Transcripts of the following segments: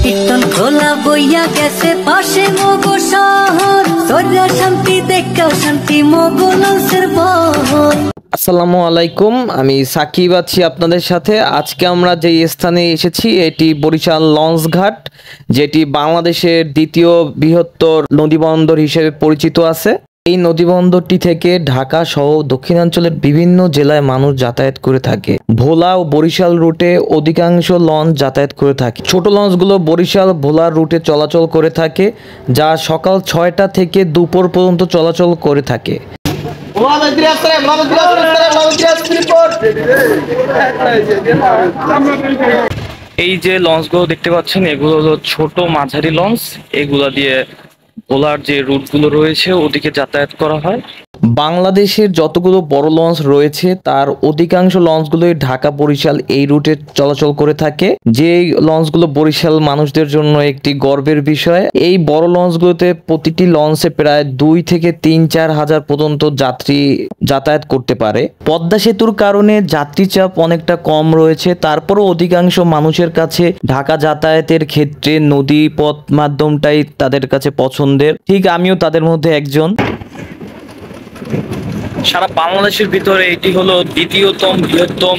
কীর্তন খোলা বইয়া গেছে পাশে মগো শহর, তোরা শান্তি দেখেও শান্তি মগো লঞ্চের বহর। আসসালামু আলাইকুম, আমি সাকিব আছি আপনাদের সাথে। আজকে আমরা যে স্থানে এসেছি এটি বরিশাল লঞ্চ ঘাট, যেটি বাংলাদেশের দ্বিতীয় বৃহত্তর নদীবন্দর হিসেবে পরিচিত আছে। এই নদীবন্দরটি থেকে ঢাকা সহ দক্ষিণাঞ্চলের বিভিন্ন জেলায় মানুষ যাতায়াত করে থাকে। ভোলা ও বরিশাল রুটে অধিকাংশ লঞ্চ যাতায়াত করে থাকে। ছোট লঞ্চগুলো বরিশাল ভোলা রুটে চলাচল করে থাকে, যা সকাল 6টা থেকে দুপুর পর্যন্ত চলাচল করে থাকে। এই যে লঞ্চগুলো দেখতে পাচ্ছেন, এগুলো হলো ছোট মাঝারি লঞ্চ। এগুলা দিয়ে ভোলার যে রুটগুলো রয়েছে ওদিকে যাতায়াত করা হয়। বাংলাদেশের যতগুলো বড় লঞ্চ রয়েছে তার অধিকাংশ লঞ্চগুলোই ঢাকা বরিশাল এই রুটে চলাচল করে থাকে। যে লঞ্চগুলো বরিশাল মানুষদের জন্য একটি গর্বের বিষয়। এই বড় লঞ্চগুলোতে প্রতিটি লঞ্চে প্রায় 2 থেকে 3-4 হাজার পর্যন্ত যাত্রী যাতায়াত করতে পারে। পদ্মা সেতুর কারণে যাত্রী চাপ অনেকটা কম রয়েছে, তারপরও অধিকাংশ মানুষের কাছে ঢাকা যাতায়াতের ক্ষেত্রে নদী পথ মাধ্যমটাই তাদের কাছে পছন্দের। ঠিক আমিও তাদের মধ্যে একজন। সারা বাংলাদেশের ভিতরে এটি হলো দ্বিতীয়তম বৃহত্তম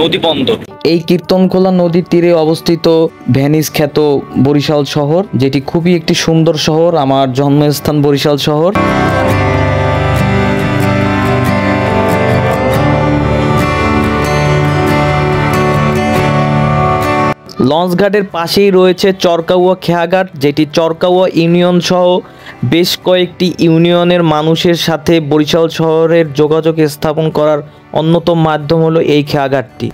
নদী বন্দর। এই কীর্তনখোলা নদীর তীরে অবস্থিত ভেনিস খ্যাত বরিশাল শহর, যেটি খুবই একটি সুন্দর শহর। আমার জন্মস্থান বরিশাল শহর। লঞ্চঘাটের পাশেই রয়েছে চরকাউয়া খেয়াঘাট, যেটি চরকাউয়া ইউনিয়ন সহ বেশ কয়েকটি ইউনিয়নের মানুষের সাথে বরিশাল শহরের যোগাযোগ স্থাপন করার অন্যতম মাধ্যম হলো এই খেয়াঘাটটি।